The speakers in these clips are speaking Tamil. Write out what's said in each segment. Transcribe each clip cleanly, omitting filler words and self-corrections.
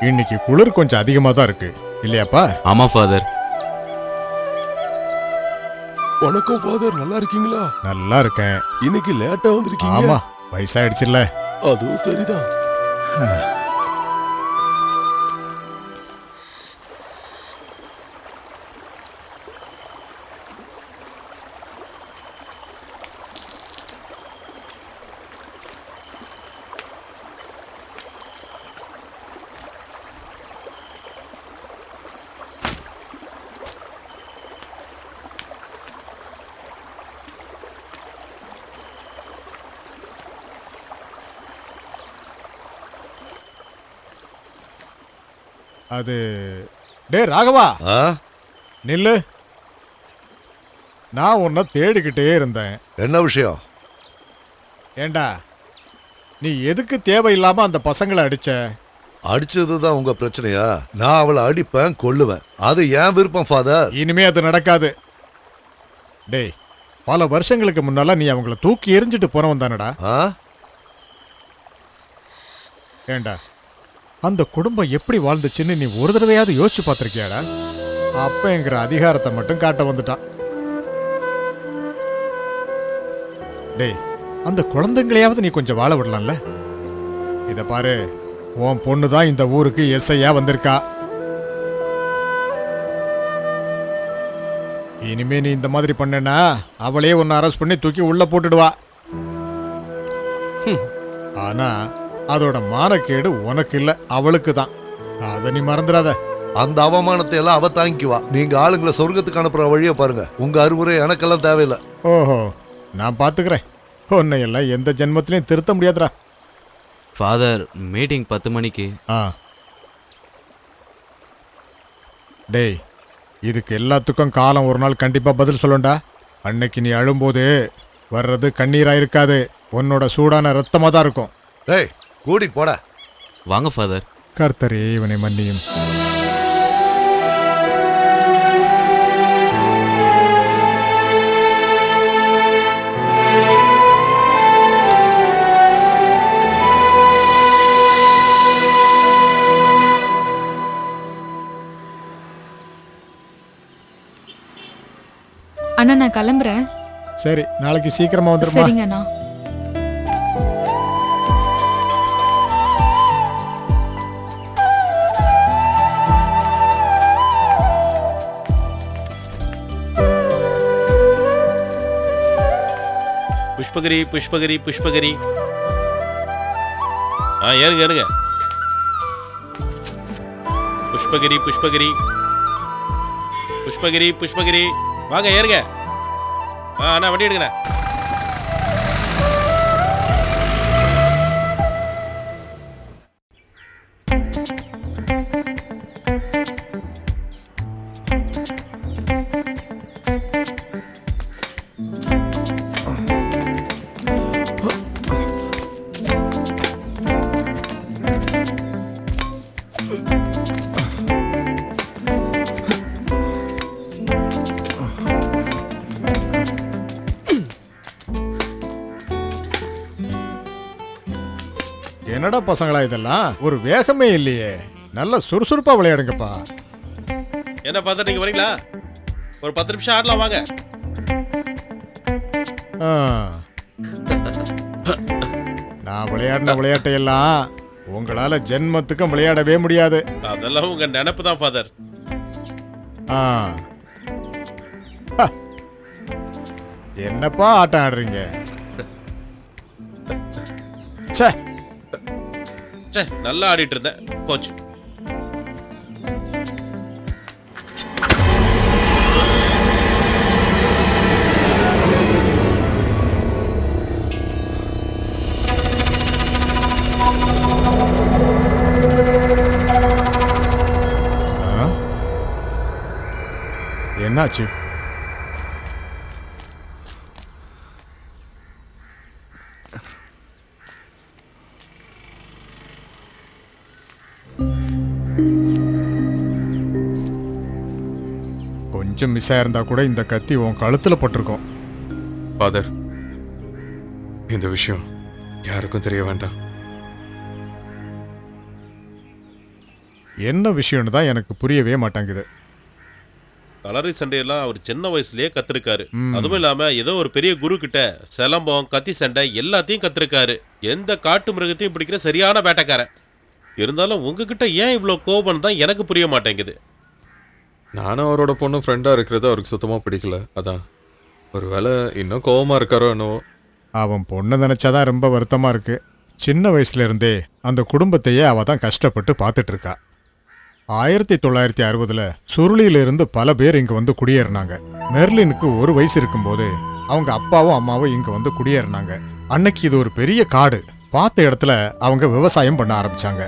இன்னைக்கு குளிர் கொஞ்சம் அதிகமா தான் இருக்கு இல்லையாப்பா? ஆமா ஃபாதர். வணக்கம் ஃபாதர், நல்லா இருக்கீங்களா? நல்லா இருக்கேன். இன்னைக்கு லேட்டா வந்திருக்கீங்க. ஆமா, வயசாயிடுச்சுல்ல. அதுவும் சரிதான். அது டே ராகவா, நில்லு. நான் உன்னை தேடிக்கிட்டே இருந்தேன். என்ன விஷயம்? ஏண்டா, நீ எதுக்கு தேவையில்லாம அந்த பசங்களை அடிச்ச? அடிச்சதுதான் உங்க பிரச்சனையா? நான் அவளை அடிப்பேன், கொல்லுவேன். அது ஏன் விருப்பம் ஃபாதர். இனிமே அது நடக்காது. டேய், பல வருஷங்களுக்கு முன்னால நீ அவங்கள தூக்கி எறிஞ்சிட்டு போனவன் தானடா. ஏண்டா, அந்த குடும்பம் எப்படி வாழ்ந்துச்சுன்னு நீ ஒரு தடவையாவது யோசிச்சு பார்த்திருக்கியாடா? அப்பங்கிற அதிகாரத்தை மட்டும் காட்ட வந்துட்டான். டேய், அந்த குழந்தைங்களையாவது நீ கொஞ்சம் வாழ விடலாம்ல. இத பாரு, உன் பொண்ணு தான் இந்த ஊருக்கு எஸ்ஐயா வந்திருக்கா. இனிமே நீ இந்த மாதிரி பண்ணனா அவளே உன்னை அரெஸ்ட் பண்ணி தூக்கி உள்ள போட்டுடுவா. ஆனா அதோட மானக்கேடு உனக்கு இல்ல, அவளுக்கு தான். அத நீ மறந்துடாத. அந்த அவமானத்தை எல்லாம் அவ தாங்கிக்குவா. நீங்க ஆளுங்களை சொர்க்கத்துக்கு அனுப்புற வழியை பாருங்க. உங்க அறிவுரை எனக்கெல்லாம் தேவையில்லை. ஓஹோ, நான் பாத்துக்கிறேன். உன்னை எல்லாம் எந்த ஜென்மத்திலையும் திருத்த முடியாதுடா. ஃபாதர், மீட்டிங் 10 மணிக்கு. டேய், இதுக்கு எல்லாத்துக்கும் காலம் ஒரு நாள் கண்டிப்பா பதில் சொல்லுண்டா. அன்னைக்கு நீ அழும்போது வர்றது கண்ணீரா இருக்காது, உன்னோட சூடான ரத்தமா தான் இருக்கும். டேய், கூடி போட. வாங்க ஃபாதர். கர்த்தரே இவனை மன்னியும். அண்ணா, நான் கிளம்புறேன். சரி, நாளைக்கு சீக்கிரமா வந்துருமா? சரிங்க அண்ணா. புஷ்பகிரி புஷ்பகிரி புஷ்பகிரி. ஏறுங்க ஏறுங்க. புஷ்பகிரி புஷ்பகிரி புஷ்பகிரி புஷ்பகிரி. வாங்க ஏறுங்க. அண்ணா வண்டி எடுங்கண்ணா. என்னடா பசங்களா இதெல்லாம்? ஒரு வேகமே இல்லையே. நல்ல சுறுசுறுப்பா விளையாடுங்கப்பா. என்ன ஃபாதர், நீங்க வரீங்களா? ஒரு 10 நிமிஷம் ஆடலாம் வாங்க. நான் விளையாடின விளையாட்டையெல்லாம் உங்களால ஜென்மத்துக்கும் விளையாடவே முடியாது. அதெல்லாம் உங்க நினைப்பு தான் ஃபாதர். என்னப்பா ஆட்டம் ஆடுறீங்க? நல்லா ஆடிட்டு இருந்தேன் கோச். என்னாச்சு? கொஞ்சம் மிஸ் ஆயிருந்தா கூட இந்த கத்தி உன் கழுத்துல பட்டிருக்கும். ஃபாதர், இந்த விஷயம் யாருக்கும் தெரிய வேண்டாம். என்ன விஷயம்னு தான் எனக்கு புரியவே மாட்டேங்குது. கலரி சண்டையெல்லாம் அவர் சின்ன வயசுலயே கத்துருக்காரு. அதுவும் இல்லாம ஏதோ ஒரு பெரிய குரு கிட்ட சிலம்பம், கத்தி சண்டை எல்லாத்தையும் கத்துருக்காரு. எந்த காட்டு மிருகத்தையும் பிடிக்கிற சரியான வேட்டைக்காரன். இருந்தாலும் உங்ககிட்ட ஏன் இவ்வளோ கோபம் தான் எனக்கு புரிய மாட்டேங்குது. நானும் அவரோட பொண்ணு ஃப்ரெண்டா இருக்கிறது அவருக்கு சுத்தமா பிடிக்கல. அதான் ஒருவேளை இன்னும் கோவமா இருக்காரோ என்னவோ. அவன் பொண்ணை நினைச்சாதான் ரொம்ப வருத்தமா இருக்கு. சின்ன வயசுல இருந்தே அந்த குடும்பத்தையே அவ தான் கஷ்டப்பட்டு பார்த்துட்டு இருக்கா. 1960 சுருளியிலிருந்து பல பேர் இங்க வந்து குடியேறினாங்க. மெர்லினுக்கு 1 வயசு இருக்கும்போது அவங்க அப்பாவும் அம்மாவும் இங்க வந்து குடியேறினாங்க. அன்னைக்கு இது ஒரு பெரிய காடு. பார்த்த இடத்துல அவங்க விவசாயம் பண்ண ஆரம்பிச்சாங்க.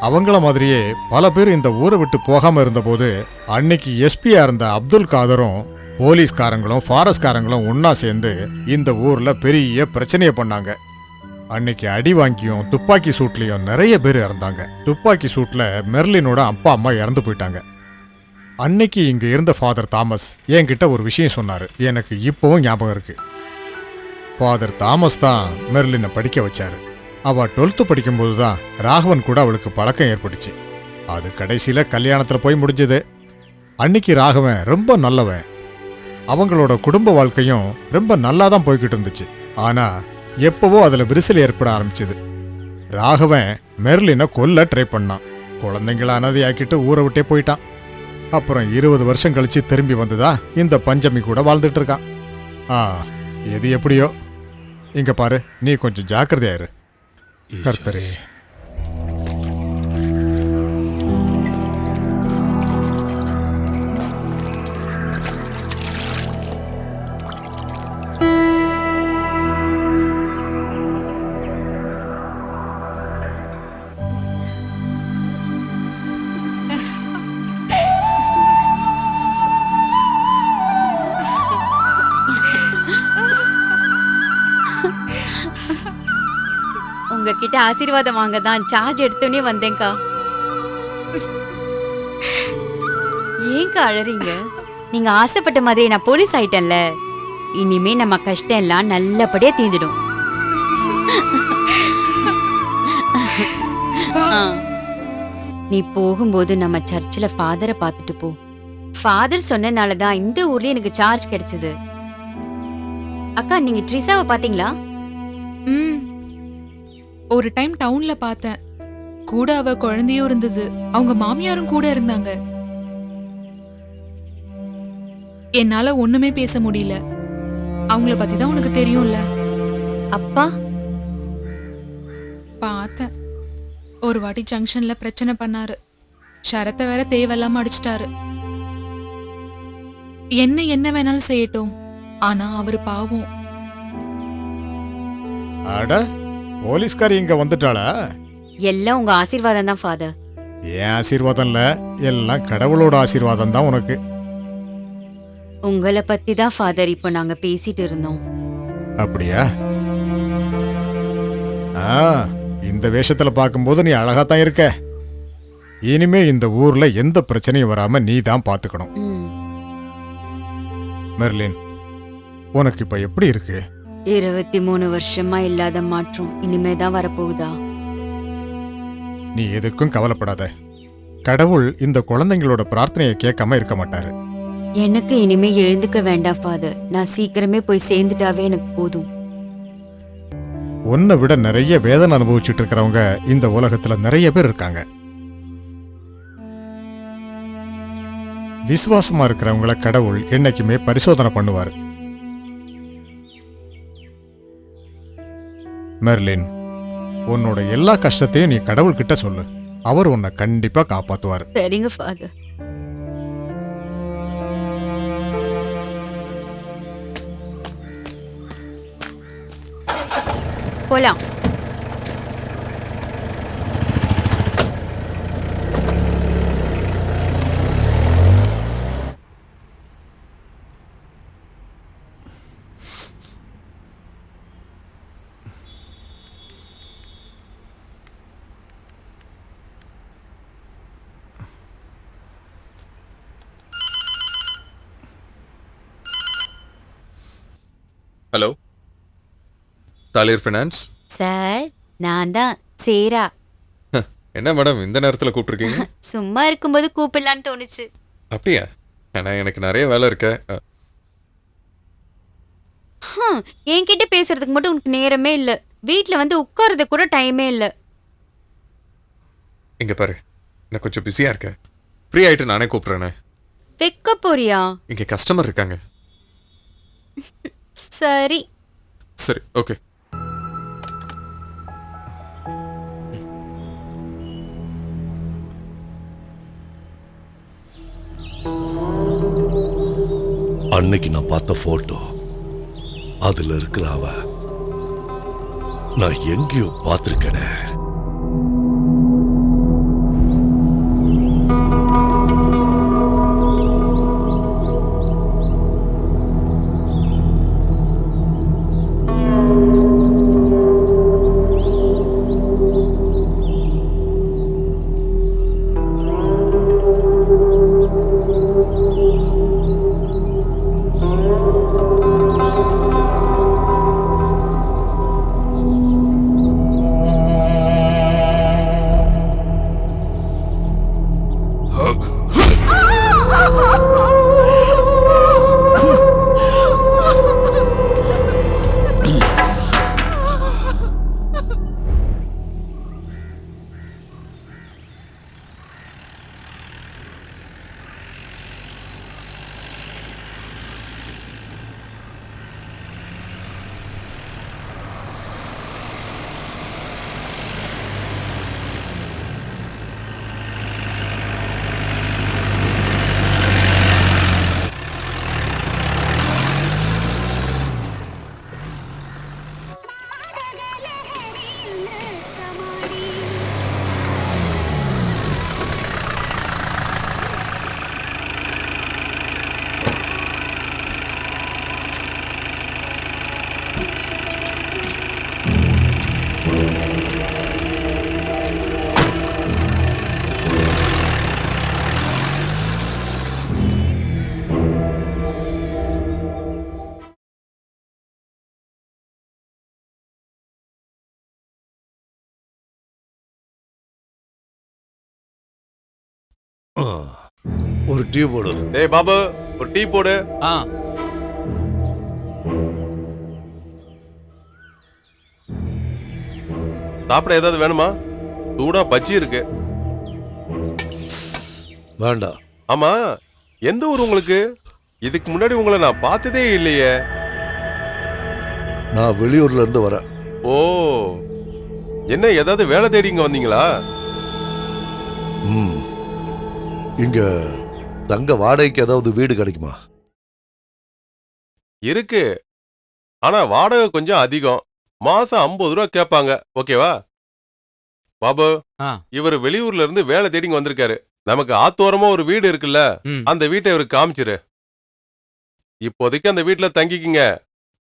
அவங்கள மாதிரியே பல பேர் இந்த ஊரை விட்டு போகாம இருந்தபோது அன்னைக்கு எஸ்பியா இருந்த அப்துல் காதரும் போலீஸ்காரங்களும் ஃபாரஸ்ட்காரங்களும் ஒன்னா சேர்ந்து இந்த ஊர்ல பெரிய பிரச்சனையை பண்ணாங்க. அன்னைக்கு அடி வாங்கியும் துப்பாக்கி சூட்லயும் நிறைய பேர் இறந்தாங்க. துப்பாக்கி சூட்ல மெர்லினோட அப்பா அம்மா இறந்து போயிட்டாங்க. அன்னைக்கு இங்க இருந்த ஃபாதர் தாமஸ் என்கிட்ட ஒரு விஷயம் சொன்னாரு. எனக்கு இப்பவும் ஞாபகம் இருக்கு. ஃபாதர் தாமஸ் தான் மெர்லினை படிக்க வச்சாரு. அவ 12th படிக்கும்போது தான் ராகவன் கூட அவளுக்கு பழக்கம் ஏற்பட்டுச்சு. அது கடைசியில கல்யாணத்துல போய் முடிஞ்சது. அன்னைக்கு ராகவன் ரொம்ப நல்லவன். அவங்களோட குடும்ப வாழ்க்கையும் ரொம்ப நல்லா தான் போய்கிட்டு இருந்துச்சு. ஆனா எப்பவோ அதுல விரிசல் ஏற்பட ஆரம்பிச்சது. ராகவன் மெர்லினை கொல்ல ட்ரை பண்ணான். குழந்தைங்கள அனாதையாக்கிட்டு ஊரை விட்டே போயிட்டான். அப்புறம் 20 வருஷம் கழிச்சு திரும்பி வந்துதா இந்த பஞ்சமி கூட வாழ்ந்துட்டு இருக்கான். எது எப்படியோ, இங்க பாரு, நீ கொஞ்சம் ஜாக்கிரதையாயிரு. கர்த்தரே. உங்ககிட்ட ஆசீர்வாதம் வாங்க தான் சார்ஜ் எடுத்தோன்னே வந்தேன்க்கா. ஏன்க்கா அழறீங்க? நீங்க ஆசைப்பட்ட மாதிரி நான் போலீஸ் ஆயிட்டேன்ல. இனிமே நம்ம கஷ்டம் எல்லாம் நல்லபடியா தீந்துடும். நீ போகும்போது நம்ம சர்ச்சில் ஃபாதரை பார்த்துட்டு போ. ஃபாதர் சொன்னனால தான் இந்த ஊர்ல எனக்கு சார்ஜ் கிடைச்சது. அக்கா, நீங்க ட்ரிசாவை பாத்தீங்களா? ஒரு டைம் டவுன்ல பார்த்தேன். கூட அவ குழந்தையும் இருந்தது. அவங்க மாமியாரும் கூட இருந்தாங்க. என்னால ஒண்ணுமே பேச முடியல. அவங்கள பத்தி தான் உனக்கு தெரியும்ல. அப்பா பார்த்தேன். ஒரு வாட்டி ஜங்ஷன்ல பிரச்சனை பண்ணாரு. ஷரத்தை வேற தேவையில்லாம அடிச்சிட்டாரு. என்ன வேணாலும் செய்யட்டும், ஆனா அவரு பாவம். அட, போலீஸ்காரி இங்க வந்துட்டாளா? எல்லாம் உங்க ஆசீர்வாதம் தான் ஃபாதர். ஏன் ஆசீர்வாதம் இல்ல, எல்லாம் கடவுளோட ஆசீர்வாதம் தான் உனக்கு. உங்களை பத்தி தான் ஃபாதர் இப்போ நாங்க பேசிட்டு இருந்தோம். அப்படியா? இந்த வேஷத்துல பார்க்கும்போது நீ அழகாத்தான் இருக்க. இனிமே இந்த ஊர்ல எந்த பிரச்சனையும் வராம நீ தான் பாத்துக்கணும். மெர்லின், உனக்கு இப்ப எப்படி இருக்கு? 23 வருஷமா இல்லாத மாற்றம் இனிமேதான் வரப்போகுதா? நீ எதுக்கும் கவலைப்படாத. கடவுள் இந்த குழந்தைங்களோட பிரார்த்தனையை கேட்காம இருக்க மாட்டாரு. எனக்கு இனிமே எழுந்துக்க வேண்டாம் ஃபாதர். நான் சீக்கிரமே போய் சேர்ந்துட்டாவே எனக்கு போதும். உன்னை விட நிறைய வேதனை அனுபவிச்சுட்டு இருக்கிறவங்க இந்த உலகத்துல நிறைய பேர் இருக்காங்க. விசுவாசமா இருக்கிறவங்கள கடவுள் என்னைக்குமே பரிசோதனை பண்ணுவாரு. மெர்லின், உன்னோட எல்லா கஷ்டத்தையும் நீ கடவுள் கிட்ட சொல்லு. அவர் உன்னை கண்டிப்பா காப்பாத்துவார். சரிங்க ஃபாதர். போலாம். Hello, Thalir finance. சார், நான் தான் சேரா. என்ன மேடம் இந்த நேரத்துல கூப்பிட்டுருக்கீங்க? சும்மா இருக்கும்போது கூப்பிடலான்னு தோணுச்சு. அப்படியா? ஆனா எனக்கு நிறைய வேலை இருக்கு. என்கிட்ட பேசுறதுக்கு மட்டும் உனக்கு நேரமே இல்ல. வீட்ல வந்து உட்கார்றது கூட டைமே இல்ல. இங்க பாரு, நான் கொஞ்சம் பிஸியா இருக்கேன். ஃப்ரீ ஆயிட்டு நானே கூப்பிடுறேனே. வைக்க போறியா? இங்க கஸ்டமர் இருக்காங்க. சரி. சரி, ஓகே. அன்னைக்கு நான் பார்த்த போட்டோ, அதுல இருக்கிற அவ நான் எங்கேயோ பார்த்திருக்கேனே. ஒரு டீ போடு. டேய் பாபு, ஒரு டீ போடு. ஆ சாப்பிட ஏதாவது வேணுமா? சூடா பஜ்ஜி இருக்கு. வேண்டாம். ஆமா, எந்த ஊர் உங்களுக்கு? இதுக்கு முன்னாடி உங்களை நான் பார்த்ததே இல்லையே. நான் வெளியூர்ல இருந்து வரேன். ஓ, என்ன ஏதாவது வேலை தேடி இங்க வந்தீங்களா? ம். இங்க தங்க வாடகைக்கு ஏதாவது வீடு கிடைக்குமா? இருக்கு, ஆனா வாடகை கொஞ்சம் அதிகம். மாசம் 50 ரூபா கேட்பாங்க. ஓகேவா? பாபு, ஆ. இவர் வெளியூர்ல இருந்து வேலை தேடிங்க வந்திருக்காரு. நமக்கு ஆத்தோரமா ஒரு வீடு இருக்குல்ல, ம். அந்த வீட்டை இவருக்கு காமிச்சிரு. இப்போதைக்கு அந்த வீட்டுல தங்கிக்கிங்க.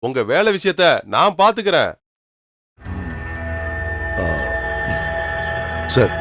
உங்க வேலை விஷயத்த நான் பாத்துக்கிறேன். சரி.